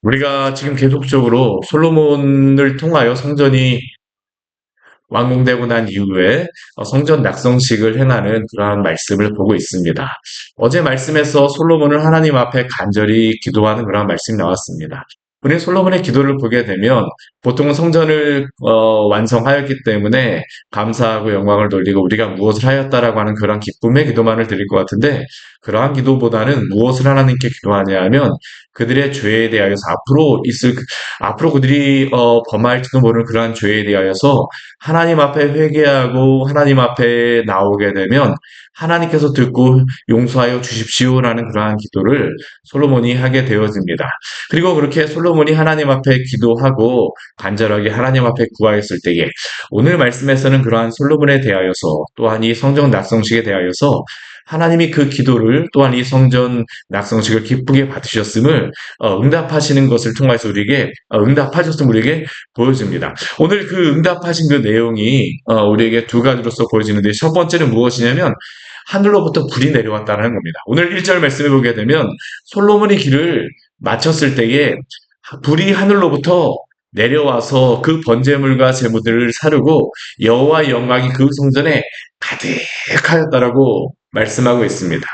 우리가 지금 계속적으로 솔로몬을 통하여 성전이 완공되고 난 이후에 성전 낙성식을 행하는 그러한 말씀을 보고 있습니다. 어제 말씀에서 솔로몬은 하나님 앞에 간절히 기도하는 그러한 말씀이 나왔습니다. 우리 솔로몬의 기도를 보게 되면 보통은 성전을 완성하였기 때문에 감사하고 영광을 돌리고 우리가 무엇을 하였다라고 하는 그런 기쁨의 기도만을 드릴 것 같은데, 그러한 기도보다는 무엇을 하나님께 기도하냐 하면 그들의 죄에 대하여서 앞으로 그들이 범할지도 모르는 그러한 죄에 대하여서 하나님 앞에 회개하고 하나님 앞에 나오게 되면 하나님께서 듣고 용서하여 주십시오라는 그러한 기도를 솔로몬이 하게 되어집니다. 그리고 그렇게 솔로몬이 하나님 앞에 기도하고 간절하게 하나님 앞에 구하였을 때에, 오늘 말씀에서는 그러한 솔로몬에 대하여서 또한 이 성전 낙성식에 대하여서 하나님이 그 기도를 또한 이 성전 낙성식을 기쁘게 받으셨음을 응답하시는 것을 통해서 응답하셨음을 우리에게 보여줍니다. 오늘 그 응답하신 그 내용이 우리에게 두 가지로서 보여지는데, 첫 번째는 무엇이냐면 하늘로부터 불이 내려왔다는 겁니다. 오늘 1절 말씀해 보게 되면 솔로몬이 길을 마쳤을 때에 불이 하늘로부터 내려와서 그 번제물과 제물들을 사르고 여호와의 영광이 그 성전에 가득하였다라고 말씀하고 있습니다.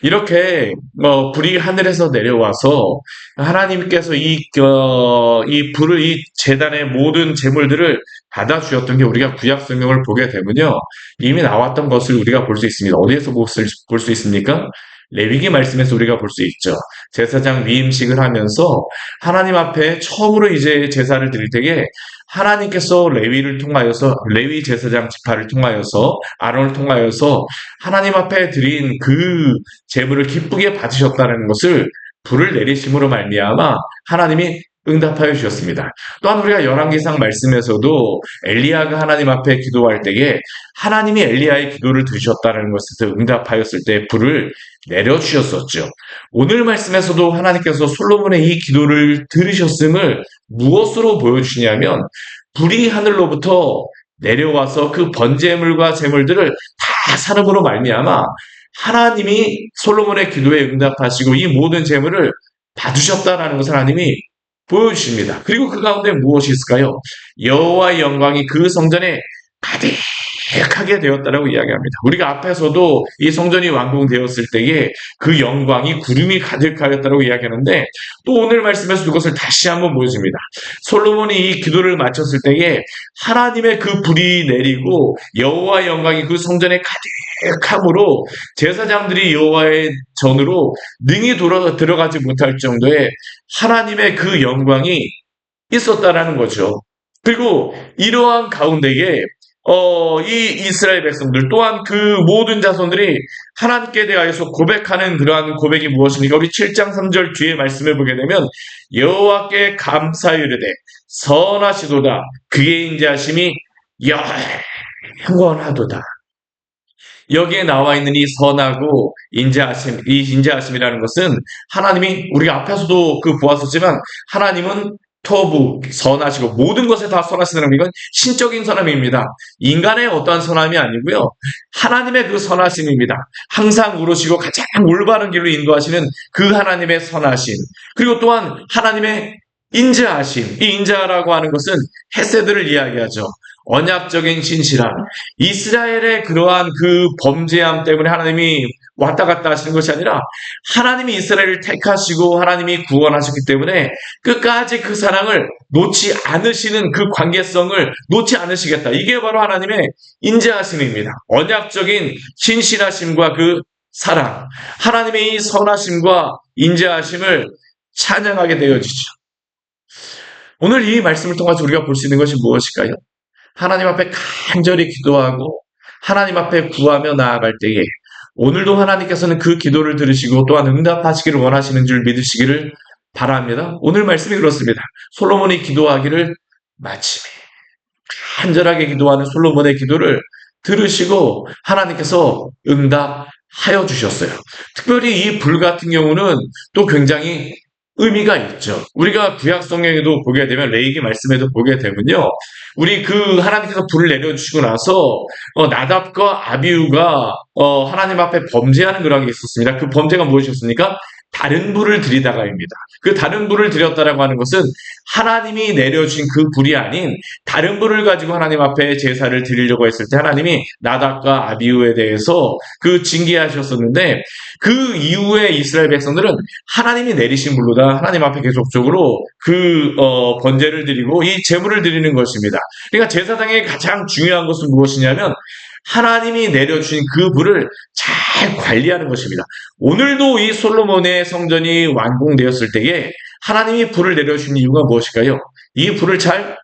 이렇게 불이 하늘에서 내려와서 하나님께서 이 불을, 이 제단의 모든 제물들을 받아주셨던 게 우리가 구약 성경을 보게 되면요, 이미 나왔던 것을 우리가 볼 수 있습니다. 어디에서 볼 수 있습니까? 레위기 말씀에서 우리가 볼 수 있죠. 제사장 위임식을 하면서 하나님 앞에 처음으로 이제 제사를 드릴 때에 하나님께서 레위 제사장 지파를 통하여서 아론을 통하여서 하나님 앞에 드린 그 제물을 기쁘게 받으셨다는 것을 불을 내리심으로 말미암아 하나님이 응답하여 주셨습니다. 또한 우리가 열왕기상 말씀에서도 엘리야가 하나님 앞에 기도할 때에 하나님이 엘리야의 기도를 들으셨다는 것에서 응답하였을 때 불을 내려주셨었죠. 오늘 말씀에서도 하나님께서 솔로몬의 이 기도를 들으셨음을 무엇으로 보여주시냐면, 불이 하늘로부터 내려와서 그 번제물과 제물들을 다 사름으로 말미암아 하나님이 솔로몬의 기도에 응답하시고 이 모든 제물을 받으셨다라는 것을 하나님이 보여주십니다. 그리고 그 가운데 무엇이 있을까요? 여호와의 영광이 그 성전에 가득하게 되었다라고 이야기합니다. 우리가 앞에서도 이 성전이 완공되었을 때에 그 영광이 구름이 가득하였다라고 이야기하는데, 또 오늘 말씀에서 그것을 다시 한번 보여줍니다. 솔로몬이 이 기도를 마쳤을 때에 하나님의 그 불이 내리고 여호와의 영광이 그 성전에 가득함으로 제사장들이 여호와의 전으로 능히 들어가지 못할 정도의 하나님의 그 영광이 있었다라는 거죠. 그리고 이러한 가운데에 이 이스라엘 백성들 또한 그 모든 자손들이 하나님께 대하여서 고백하는 그러한 고백이 무엇입니까? 우리 7장 3절 뒤에 말씀을 보게 되면 여호와께 감사이르되 선하시도다, 그의 인자하심이 영원하도다. 여기에 나와 있는 이 선하고 인자하심, 이 인자하심이라는 것은 하나님이, 우리가 앞에서도 보았었지만 하나님은 터부 선하시고 모든 것에 다 선하시는, 이건 신적인 선함입니다. 인간의 어떠한 선함이 아니고요, 하나님의 그 선하심입니다. 항상 우르시고 가장 올바른 길로 인도하시는 그 하나님의 선하심, 그리고 또한 하나님의 인자하심. 이 인자라고 하는 것은 헤세드를 이야기하죠. 언약적인 신실함. 이스라엘의 그러한 그 범죄함 때문에 하나님이 왔다 갔다 하시는 것이 아니라 하나님이 이스라엘을 택하시고 하나님이 구원하셨기 때문에 끝까지 그 사랑을 놓지 않으시는, 그 관계성을 놓지 않으시겠다. 이게 바로 하나님의 인자하심입니다. 언약적인 신실하심과 그 사랑, 하나님의 이 선하심과 인자하심을 찬양하게 되어지죠. 오늘 이 말씀을 통해서 우리가 볼 수 있는 것이 무엇일까요? 하나님 앞에 간절히 기도하고 하나님 앞에 구하며 나아갈 때에 오늘도 하나님께서는 그 기도를 들으시고 또한 응답하시기를 원하시는 줄 믿으시기를 바랍니다. 오늘 말씀이 그렇습니다. 솔로몬이 기도하기를 마침에 간절하게 기도하는 솔로몬의 기도를 들으시고 하나님께서 응답하여 주셨어요. 특별히 이 불 같은 경우는 또 굉장히 의미가 있죠. 우리가 구약 성경에도 보게 되면, 레위기 말씀에도 보게 되면요, 우리 그 하나님께서 불을 내려주시고 나서 나답과 아비후가 하나님 앞에 범죄하는 그런 게 있었습니다. 그 범죄가 무엇이었습니까? 다른 불을 드리다가입니다. 그 다른 불을 드렸다라고 하는 것은 하나님이 내려주신 그 불이 아닌 다른 불을 가지고 하나님 앞에 제사를 드리려고 했을 때 하나님이 나답과 아비후에 대해서 그 징계하셨었는데, 그 이후에 이스라엘 백성들은 하나님이 내리신 불로다 하나님 앞에 계속적으로 그 번제를 드리고 이 제물을 드리는 것입니다. 그러니까 제사장의 가장 중요한 것은 무엇이냐면 하나님이 내려주신 그 불을 잘 관리하는 것입니다. 오늘도 이 솔로몬의 성전이 완공되었을 때에 하나님이 불을 내려주신 이유가 무엇일까요? 이 불을 잘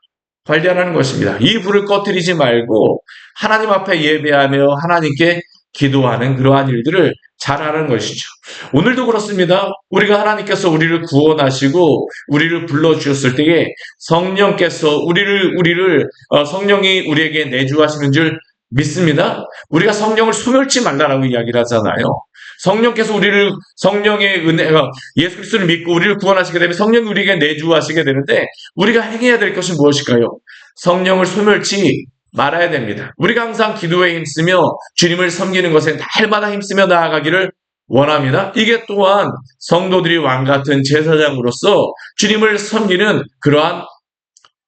관리하라는 것입니다. 이 불을 꺼뜨리지 말고 하나님 앞에 예배하며 하나님께 기도하는 그러한 일들을 잘하는 것이죠. 오늘도 그렇습니다. 우리가 하나님께서 우리를 구원하시고 우리를 불러주셨을 때에 성령께서 성령이 우리에게 내주하시는 줄 믿습니다. 우리가 성령을 소멸치 말라라고 이야기를 하잖아요. 성령께서 성령의 은혜가 예수 그리스도를 믿고 우리를 구원하시게 되면 성령이 우리에게 내주하시게 되는데, 우리가 행해야 될 것이 무엇일까요? 성령을 소멸치 말아야 됩니다. 우리가 항상 기도에 힘쓰며 주님을 섬기는 것에 날마다 힘쓰며 나아가기를 원합니다. 이게 또한 성도들이 왕같은 제사장으로서 주님을 섬기는 그러한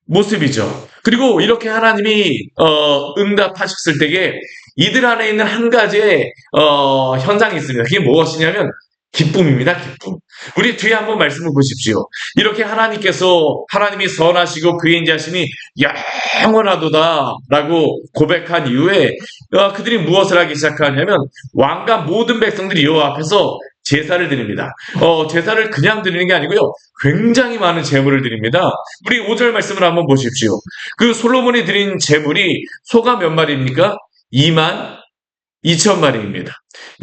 모습이죠. 그리고 이렇게 하나님이 응답하셨을 때에 이들 안에 있는 한 가지의 현상이 있습니다. 그게 무엇이냐면 기쁨입니다. 기쁨. 우리 뒤에 한번 말씀을 보십시오. 이렇게 하나님이 선하시고 그의 인자심이 영원하도다 라고 고백한 이후에 그들이 무엇을 하기 시작하냐면 왕과 모든 백성들이 여호와 앞에서 제사를 드립니다. 제사를 그냥 드리는 게 아니고요, 굉장히 많은 제물을 드립니다. 우리 5절 말씀을 한번 보십시오. 그 솔로몬이 드린 제물이 소가 몇 마리입니까? 2만 2천 마리입니다.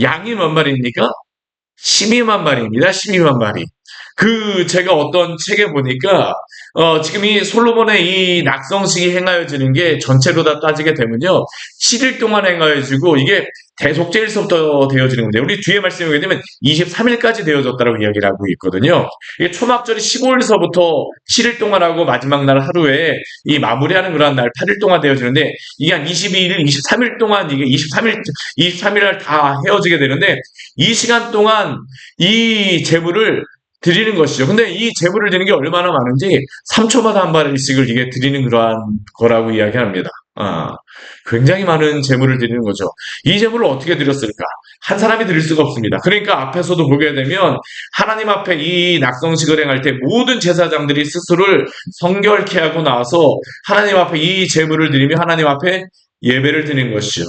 양이 몇 마리입니까? 12만 마리입니다. 12만 마리. 제가 어떤 책에 보니까, 지금 이 솔로몬의 이 낙성식이 행하여지는 게 전체로 다 따지게 되면요, 7일 동안 행하여지고, 이게 대속죄일서부터 되어지는 건데, 우리 뒤에 말씀에 보게 되면 23일까지 되어졌다고 이야기를 하고 있거든요. 이게 초막절이 15일서부터 7일 동안 하고 마지막 날 하루에 이 마무리하는 그런 날 8일 동안 되어지는데, 이게 한 22일, 23일 동안 이게 23일 날 다 헤어지게 되는데, 이 시간 동안 이 제물을 드리는 것이죠. 근데 이 제물을 드리는 게 얼마나 많은지 3초마다 한 발씩을 이게 드리는 그러한 거라고 이야기합니다. 굉장히 많은 제물을 드리는 거죠. 이 제물을 어떻게 드렸을까? 한 사람이 드릴 수가 없습니다. 그러니까 앞에서도 보게 되면 하나님 앞에 이 낙성식을 행할 때 모든 제사장들이 스스로를 성결케 하고 나와서 하나님 앞에 이 제물을 드리며 하나님 앞에 예배를 드리는 것이죠.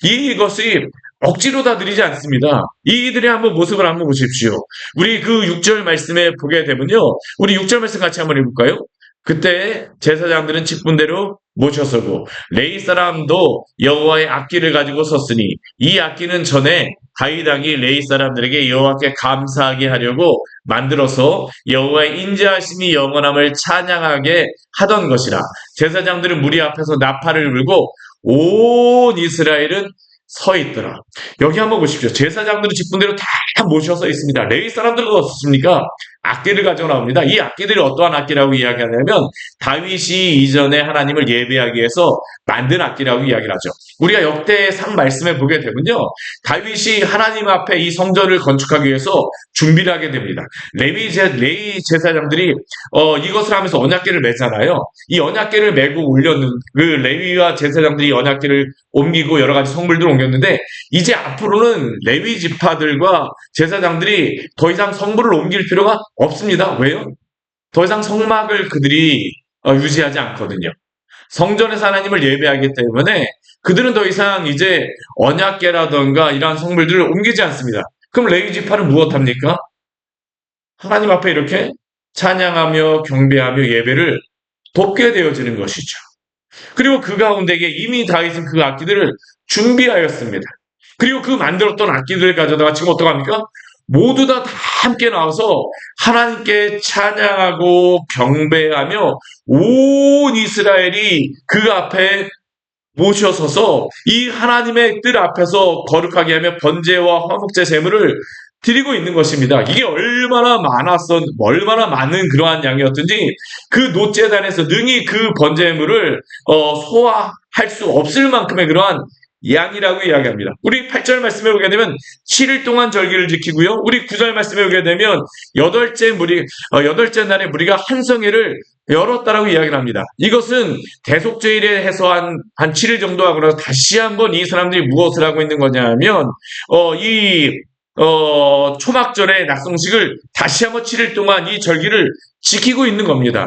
이것이 억지로 다 드리지 않습니다. 이들의 모습을 한번 보십시오. 우리 그 6절 말씀에 보게 되면요, 우리 6절 말씀 같이 한번 해볼까요? 그때 제사장들은 직분대로 모셔서고 레위 사람도 여호와의 악기를 가지고 섰으니 이 악기는 전에 다윗 왕이 레위 사람들에게 여호와께 감사하게 하려고 만들어서 여호와의 인자하심이 영원함을 찬양하게 하던 것이라. 제사장들은 무리 앞에서 나팔을 불고 온 이스라엘은 서 있더라. 여기 한번 보십시오. 제사장들은 직분대로 다 모셔서 있습니다. 레위 사람들은 어떻습니까? 악기를 가져 나옵니다. 이 악기들이 어떠한 악기라고 이야기하냐면 다윗이 이전에 하나님을 예배하기 위해서 만든 악기라고 이야기를 하죠. 우리가 역대상 말씀에 보게 되면요, 다윗이 하나님 앞에 이 성전을 건축하기 위해서 준비를 하게 됩니다. 레위 제사장들이 이것을 하면서 언약궤를 매잖아요. 이 언약궤를 메고 올렸는 그 레위와 제사장들이 언약궤를 옮기고 여러 가지 성물들을 옮겼는데, 이제 앞으로는 레위 지파들과 제사장들이 더 이상 성물을 옮길 필요가 없습니다. 왜요? 더 이상 성막을 그들이 유지하지 않거든요. 성전에서 하나님을 예배하기 때문에 그들은 더 이상 이제 언약궤라던가 이러한 성물들을 옮기지 않습니다. 그럼 레위 지파는 무엇합니까? 하나님 앞에 이렇게 찬양하며 경배하며 예배를 돕게 되어지는 것이죠. 그리고 그 가운데에 이미 다윗은 그 악기들을 준비하였습니다. 그리고 그 만들었던 악기들을 가져다가 지금 어떡합니까? 모두 다 함께 나와서 하나님께 찬양하고 경배하며 온 이스라엘이 그 앞에 모셔서서 이 하나님의 뜰 앞에서 거룩하게 하며 번제와 화목제 제물을 드리고 있는 것입니다. 이게 얼마나 많은 그러한 양이었든지 그 노제단에서 능히 그 번제물을 소화할 수 없을 만큼의 그러한 양이라고 이야기합니다. 우리 8절 말씀에 보게 되면 7일 동안 절기를 지키고요. 우리 9절 말씀에 보게 되면 여덟째 날에 무리가 한 성회를 열었다라고 이야기를 합니다. 이것은 대속죄일에 해서 한 7일 정도 하고 나서 다시 한번 이 사람들이 무엇을 하고 있는 거냐면, 초막절의 낙성식을 다시 한번 7일 동안 이 절기를 지키고 있는 겁니다.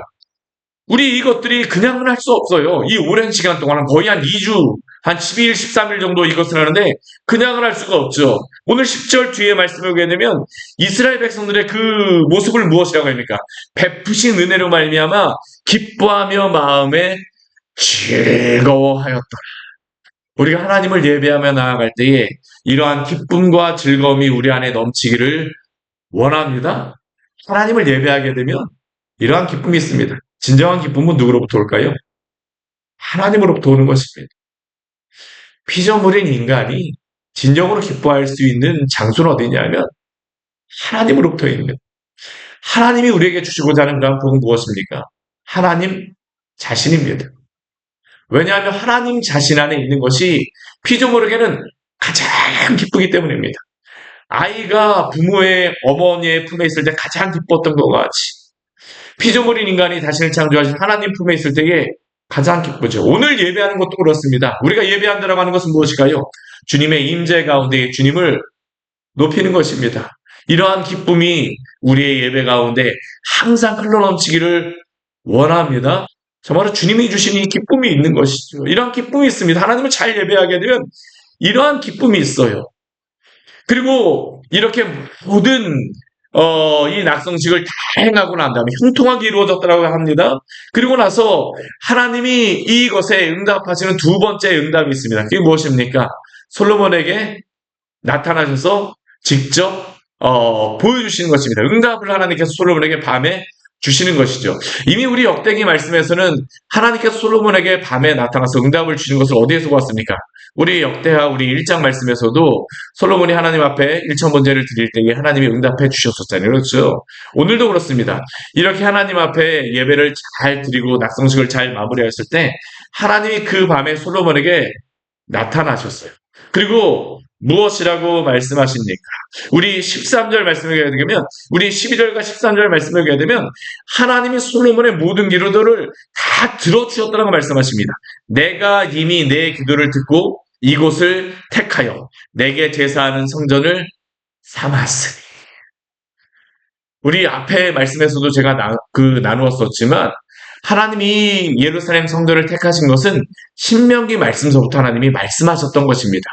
우리 이것들이 그냥은 할 수 없어요. 이 오랜 시간 동안 거의 한 2주, 한 12일, 13일 정도 이것을 하는데 그냥은 할 수가 없죠. 오늘 10절 뒤에 말씀을 보게 되면 이스라엘 백성들의 그 모습을 무엇이라고 합니까? 베푸신 은혜로 말미암아 기뻐하며 마음에 즐거워하였다. 우리가 하나님을 예배하며 나아갈 때에 이러한 기쁨과 즐거움이 우리 안에 넘치기를 원합니다. 하나님을 예배하게 되면 이러한 기쁨이 있습니다. 진정한 기쁨은 누구로부터 올까요? 하나님으로부터 오는 것입니다. 피조물인 인간이 진정으로 기뻐할 수 있는 장소는 어디냐면 하나님으로부터 있는, 하나님이 우리에게 주시고자 하는 그런 복은 무엇입니까? 하나님 자신입니다. 왜냐하면 하나님 자신 안에 있는 것이 피조물에게는 가장 기쁘기 때문입니다. 아이가 부모의 어머니의 품에 있을 때 가장 기뻤던 것과 같이 피조물인 인간이 자신을 창조하신 하나님 품에 있을 때에 가장 기쁘죠. 오늘 예배하는 것도 그렇습니다. 우리가 예배한다라고 하는 것은 무엇일까요? 주님의 임재 가운데 주님을 높이는 것입니다. 이러한 기쁨이 우리의 예배 가운데 항상 흘러넘치기를 원합니다. 정말로 주님이 주신 이 기쁨이 있는 것이죠. 이러한 기쁨이 있습니다. 하나님을 잘 예배하게 되면 이러한 기쁨이 있어요. 그리고 이렇게 모든 이 낙성식을 다 행하고 난 다음에 형통하게 이루어졌다고 합니다. 그리고 나서 하나님이 이것에 응답하시는 두 번째 응답이 있습니다. 그게 무엇입니까? 솔로몬에게 나타나셔서 직접 보여주시는 것입니다. 응답을 하나님께서 솔로몬에게 밤에 주시는 것이죠. 이미 우리 역대기 말씀에서는 하나님께서 솔로몬에게 밤에 나타나서 응답을 주시는 것을 어디에서 보았습니까? 우리 역대하 우리 1장 말씀에서도 솔로몬이 하나님 앞에 일천번제를 드릴 때에 하나님이 응답해 주셨었잖아요. 그렇죠? 오늘도 그렇습니다. 이렇게 하나님 앞에 예배를 잘 드리고 낙성식을 잘 마무리했을 때 하나님이 그 밤에 솔로몬에게 나타나셨어요. 그리고 무엇이라고 말씀하십니까? 우리 13절 말씀을 하게 되면, 우리 12절과 13절 말씀을 하게 되면 하나님이 솔로몬의 모든 기도들을 다 들어주셨다고 말씀하십니다. 내가 이미 내 기도를 듣고 이곳을 택하여 내게 제사하는 성전을 삼았으니. 우리 앞에 말씀에서도 제가 나누었었지만 하나님이 예루살렘 성전을 택하신 것은 신명기 말씀서부터 하나님이 말씀하셨던 것입니다.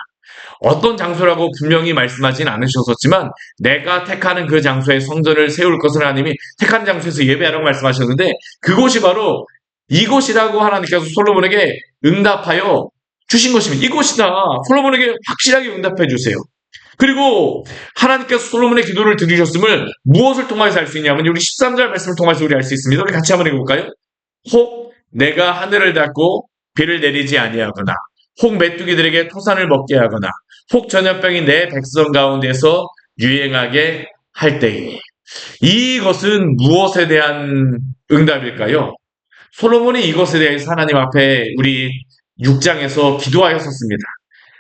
어떤 장소라고 분명히 말씀하진 않으셨었지만 내가 택하는 그 장소에 성전을 세울 것을 하나님이 택한 장소에서 예배하라고 말씀하셨는데 그곳이 바로 이곳이라고 하나님께서 솔로몬에게 응답하여 주신 것입니다. 이곳이다. 솔로몬에게 확실하게 응답해 주세요. 그리고 하나님께서 솔로몬의 기도를 들으셨음을 무엇을 통해서 알 수 있냐면 우리 13절 말씀을 통해서 우리 알 수 있습니다. 우리 같이 한번 읽어볼까요? 혹 내가 하늘을 닫고 비를 내리지 아니하거나 혹 메뚜기들에게 토산을 먹게 하거나 혹 전염병이 내 백성 가운데서 유행하게 할 때에. 이것은 무엇에 대한 응답일까요? 솔로몬이 이것에 대해서 하나님 앞에 우리 6장에서 기도하였었습니다.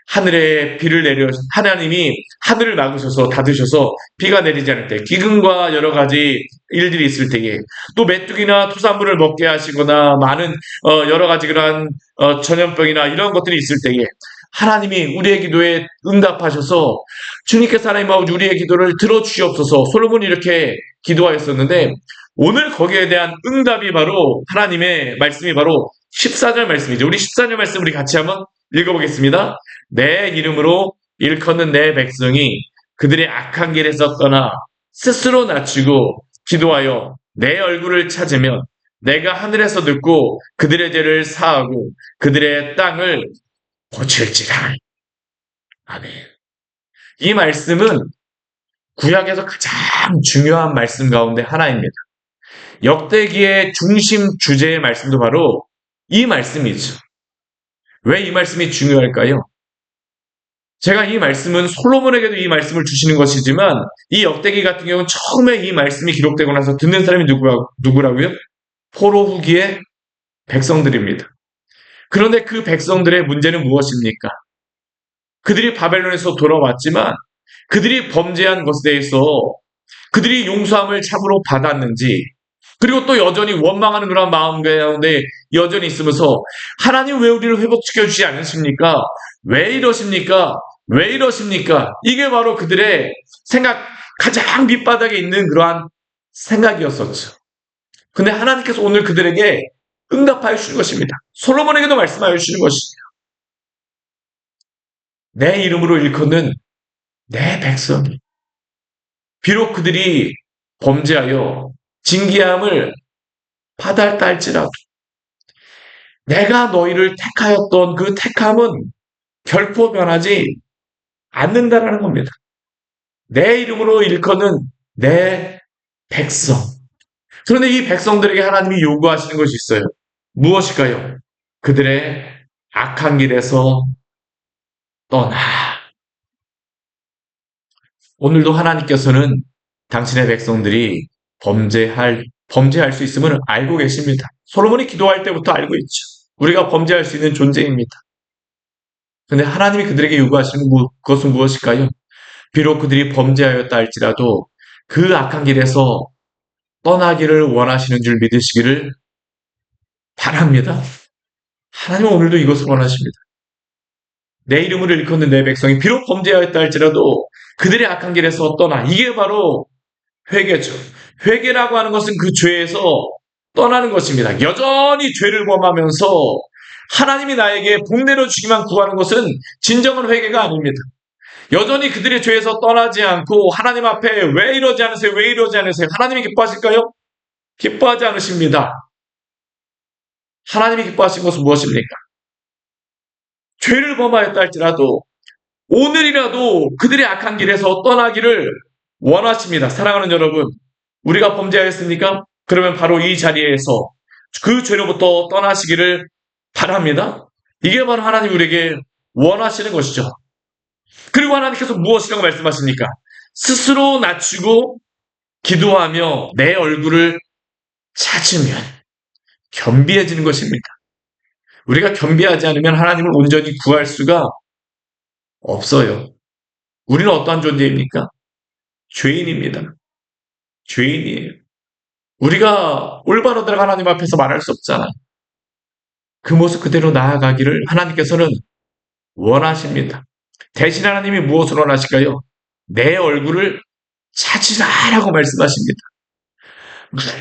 하늘에 비를 하나님이 하늘을 막으셔서 닫으셔서 비가 내리지 않을 때, 기근과 여러 가지 일들이 있을 때에, 또 메뚜기나 토산물을 먹게 하시거나 많은 여러 가지 그러한 전염병이나 이런 것들이 있을 때에 하나님이 우리의 기도에 응답하셔서 주님께서 하나님 아버지 우리의 기도를 들어주시옵소서. 솔로몬이 이렇게 기도하였었는데 오늘 거기에 대한 응답이 바로 하나님의 말씀이 바로 14절 말씀이죠. 우리 14절 말씀 우리 같이 한번 읽어보겠습니다. 내 이름으로 일컫는 내 백성이 그들의 악한 길에서 떠나 스스로 낮추고 기도하여 내 얼굴을 찾으면 내가 하늘에서 듣고 그들의 죄를 사하고 그들의 땅을 고칠지라. 아멘. 이 말씀은 구약에서 가장 중요한 말씀 가운데 하나입니다. 역대기의 중심 주제의 말씀도 바로 이 말씀이죠. 왜 이 말씀이 중요할까요? 제가 이 말씀은 솔로몬에게도 이 말씀을 주시는 것이지만 이 역대기 같은 경우는 처음에 이 말씀이 기록되고 나서 듣는 사람이 누구라고요? 포로 후기의 백성들입니다. 그런데 그 백성들의 문제는 무엇입니까? 그들이 바벨론에서 돌아왔지만 그들이 범죄한 것에 대해서 그들이 용서함을 참으로 받았는지, 그리고 또 여전히 원망하는 그런 마음 가운데 여전히 있으면서 하나님 왜 우리를 회복시켜 주지 않으십니까? 왜 이러십니까? 왜 이러십니까? 이게 바로 그들의 생각, 가장 밑바닥에 있는 그러한 생각이었었죠. 근데 하나님께서 오늘 그들에게 응답하여 주시는 것입니다. 솔로몬에게도 말씀하여 주시는 것이죠. 내 이름으로 일컫는 내 백성이 비록 그들이 범죄하여 징계함을 받았다 할지라도 내가 너희를 택하였던 그 택함은 결코 변하지 않는다라는 겁니다. 내 이름으로 일컫는 내 백성. 그런데 이 백성들에게 하나님이 요구하시는 것이 있어요. 무엇일까요? 그들의 악한 길에서 떠나. 오늘도 하나님께서는 당신의 백성들이 범죄할 수 있음을 알고 계십니다. 솔로몬이 기도할 때부터 알고 있죠. 우리가 범죄할 수 있는 존재입니다. 근데 하나님이 그들에게 요구하시는 그것은 무엇일까요? 비록 그들이 범죄하였다 할지라도 그 악한 길에서 떠나기를 원하시는 줄 믿으시기를 바랍니다. 하나님은 오늘도 이것을 원하십니다. 내 이름을 일컫는 내 백성이 비록 범죄하였다 할지라도 그들의 악한 길에서 떠나. 이게 바로 회개죠. 회개라고 하는 것은 그 죄에서 떠나는 것입니다. 여전히 죄를 범하면서 하나님이 나에게 복 내려주기만 구하는 것은 진정한 회개가 아닙니다. 여전히 그들의 죄에서 떠나지 않고 하나님 앞에 왜 이러지 않으세요? 왜 이러지 않으세요? 하나님이 기뻐하실까요? 기뻐하지 않으십니다. 하나님이 기뻐하신 것은 무엇입니까? 죄를 범하였다 할지라도 오늘이라도 그들의 악한 길에서 떠나기를 원하십니다. 사랑하는 여러분, 우리가 범죄하였습니까? 그러면 바로 이 자리에서 그 죄로부터 떠나시기를 바랍니다. 이게 바로 하나님 우리에게 원하시는 것이죠. 그리고 하나님께서 무엇이라고 말씀하십니까? 스스로 낮추고 기도하며 내 얼굴을 찾으면 겸비해지는 것입니다. 우리가 겸비하지 않으면 하나님을 온전히 구할 수가 없어요. 우리는 어떠한 존재입니까? 죄인입니다. 죄인이에요. 우리가 올바르다고 하나님 앞에서 말할 수 없잖아요. 그 모습 그대로 나아가기를 하나님께서는 원하십니다. 대신 하나님이 무엇을 원하실까요? 내 얼굴을 찾으라라고 말씀하십니다.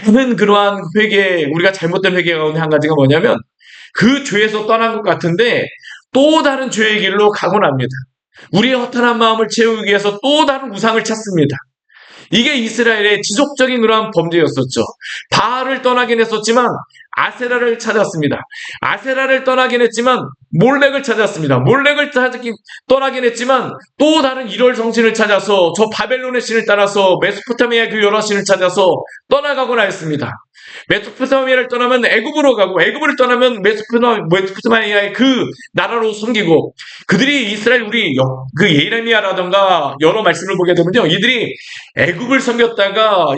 많은 그러한 회개, 우리가 잘못된 회개 가운데 한 가지가 뭐냐면 그 죄에서 떠난 것 같은데 또 다른 죄의 길로 가곤 합니다. 우리의 허탄한 마음을 채우기 위해서 또 다른 우상을 찾습니다. 이게 이스라엘의 지속적인 그러한 범죄였었죠. 바알을 떠나긴 했었지만 아세라를 찾았습니다. 아세라를 떠나긴 했지만 몰렉을 찾았습니다. 몰렉을 떠나긴 했지만 또 다른 일월 성신을 찾아서 저 바벨론의 신을 따라서 메소포타미아의 그 여러 신을 찾아서 떠나가곤 하였습니다. 메소포타미아를 떠나면 애굽으로 가고 애굽을 떠나면 메소포타미아의 그 나라로 섬기고 그들이 이스라엘 우리 그 예레미야라던가 여러 말씀을 보게 되면요. 이들이 애굽을 섬겼다가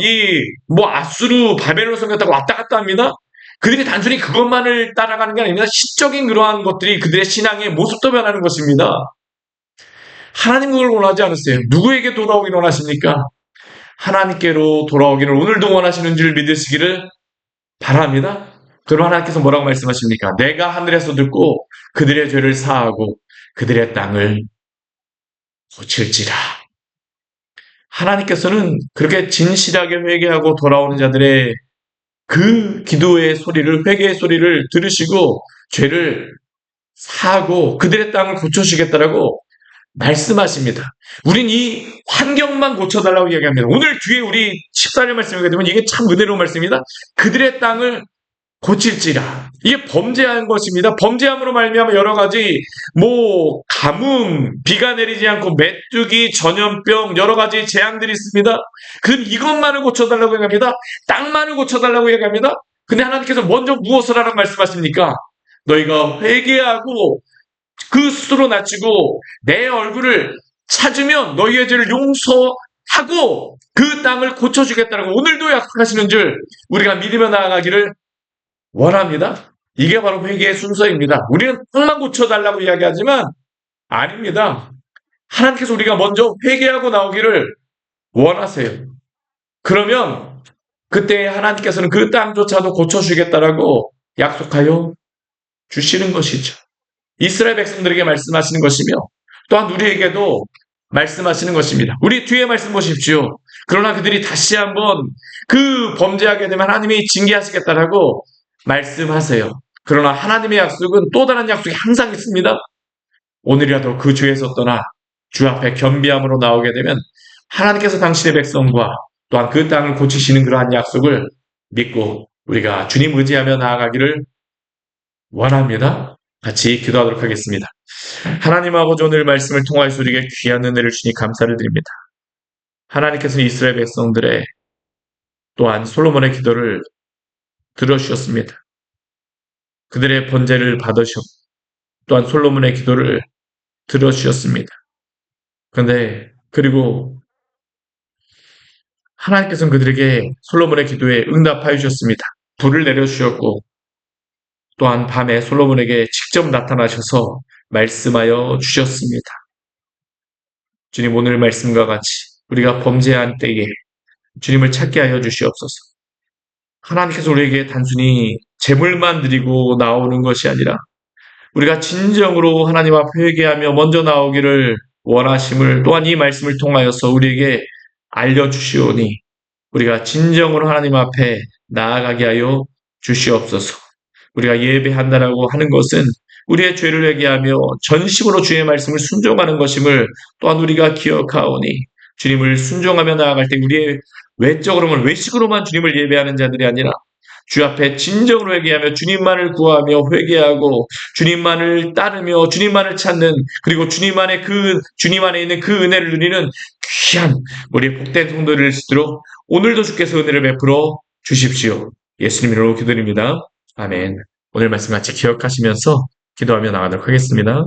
아수르 바벨론을 섬겼다가 왔다 갔다 합니다. 그들이 단순히 그것만을 따라가는 게 아닙니다. 시적인 그러한 것들이 그들의 신앙의 모습도 변하는 것입니다. 하나님 그걸 원하지 않으세요. 누구에게 돌아오기를 원하십니까? 하나님께로 돌아오기를 오늘도 원하시는 줄 믿으시기를 바랍니다. 그럼 하나님께서 뭐라고 말씀하십니까? 내가 하늘에서 듣고 그들의 죄를 사하고 그들의 땅을 고칠지라. 하나님께서는 그렇게 진실하게 회개하고 돌아오는 자들의 그 기도의 소리를, 회개의 소리를 들으시고 죄를 사하고 그들의 땅을 고쳐주시겠다라고 말씀하십니다. 우린 이 환경만 고쳐달라고 이야기합니다. 오늘 뒤에 우리 14절 말씀을 보게 되면 이게 참 은혜로운 말씀입니다. 그들의 땅을 고칠지라. 이게 범죄한 것입니다. 범죄함으로 말미암아 여러 가지 가뭄, 비가 내리지 않고 메뚜기, 전염병 여러 가지 재앙들이 있습니다. 그럼 이것만을 고쳐달라고 얘기합니다. 땅만을 고쳐달라고 얘기합니다. 근데 하나님께서 먼저 무엇을 하라고 말씀하십니까? 너희가 회개하고 그 스스로 낮추고 내 얼굴을 찾으면 너희의 죄를 용서하고 그 땅을 고쳐주겠다라고 오늘도 약속하시는 줄 우리가 믿으며 나아가기를 원합니다. 이게 바로 회개의 순서입니다. 우리는 땅만 고쳐달라고 이야기하지만 아닙니다. 하나님께서 우리가 먼저 회개하고 나오기를 원하세요. 그러면 그때 하나님께서는 그 땅조차도 고쳐주겠다라고 약속하여 주시는 것이죠. 이스라엘 백성들에게 말씀하시는 것이며 또한 우리에게도 말씀하시는 것입니다. 우리 뒤에 말씀 보십시오. 그러나 그들이 다시 한번 그 범죄하게 되면 하나님이 징계하시겠다라고 말씀하세요. 그러나 하나님의 약속은 또 다른 약속이 항상 있습니다. 오늘이라도 그 죄에서 떠나 주 앞에 겸비함으로 나오게 되면 하나님께서 당신의 백성과 또한 그 땅을 고치시는 그러한 약속을 믿고 우리가 주님 의지하며 나아가기를 원합니다. 같이 기도하도록 하겠습니다. 하나님 아버지, 오늘 말씀을 통하여서 우리에게 귀한 은혜를 주니 감사를 드립니다. 하나님께서는 이스라엘 백성들의 또한 솔로몬의 기도를 들어주셨습니다. 그들의 번제를 받으셨고 또한 솔로몬의 기도를 들어주셨습니다. 그런데 그리고 하나님께서는 그들에게 솔로몬의 기도에 응답하여 주셨습니다. 불을 내려주셨고 또한 밤에 솔로몬에게 직접 나타나셔서 말씀하여 주셨습니다. 주님, 오늘 말씀과 같이 우리가 범죄한 때에 주님을 찾게 하여 주시옵소서. 하나님께서 우리에게 단순히 제물만 드리고 나오는 것이 아니라 우리가 진정으로 하나님 앞에 회개하며 먼저 나오기를 원하심을 또한 이 말씀을 통하여서 우리에게 알려주시오니 우리가 진정으로 하나님 앞에 나아가게 하여 주시옵소서. 우리가 예배한다라고 하는 것은 우리의 죄를 회개하며 전심으로 주의 말씀을 순종하는 것임을 또한 우리가 기억하오니 주님을 순종하며 나아갈 때 우리의 외적으로만 외식으로만 주님을 예배하는 자들이 아니라 주 앞에 진정으로 회개하며 주님만을 구하며 회개하고 주님만을 따르며 주님만을 찾는 그리고 주님 안에 있는 그 은혜를 누리는 귀한 우리 복된 성도를 될 수 있도록 오늘도 주께서 은혜를 베풀어 주십시오. 예수님 이름으로 기도드립니다. 아멘. 오늘 말씀 같이 기억하시면서 기도하며 나가도록 하겠습니다.